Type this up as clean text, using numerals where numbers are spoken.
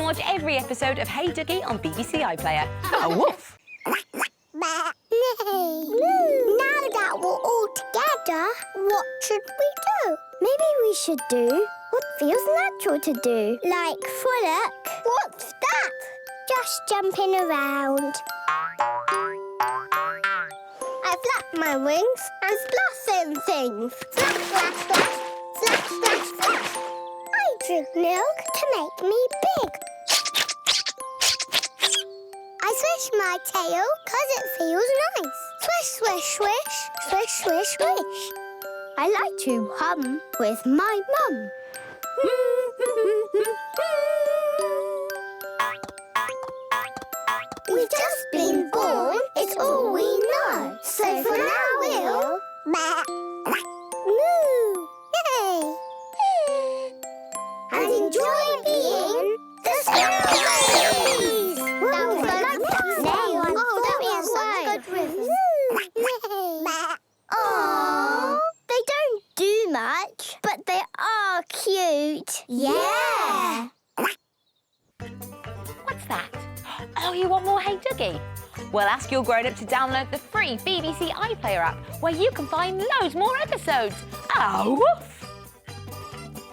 watch every episode of Hey Duggee on BBC iPlayer. Oh, woof! Now that we're all together, what should we do? Maybe we should do what feels natural to do. Like frolic. What's that? Just jumping around. I flap my wings and splash in things. Splash, splash, splash. Splash, splash, splash. I drink milk to make me big. I swish my tail because it feels nice. Swish, swish, swish. Swish, swish, swish. I like to hum with my mum. We've just been born, it's all we know. So for now we'll... moo! Hey! And enjoy being the Squirrel Babies! That was like that was such a good rhythm. Aww, they don't do much, but they are cute. Yeah! What's that? Oh, you want more Hey Duggee? Well, ask your grown-up to download the free BBC iPlayer app, where you can find loads more episodes. Oh, woof!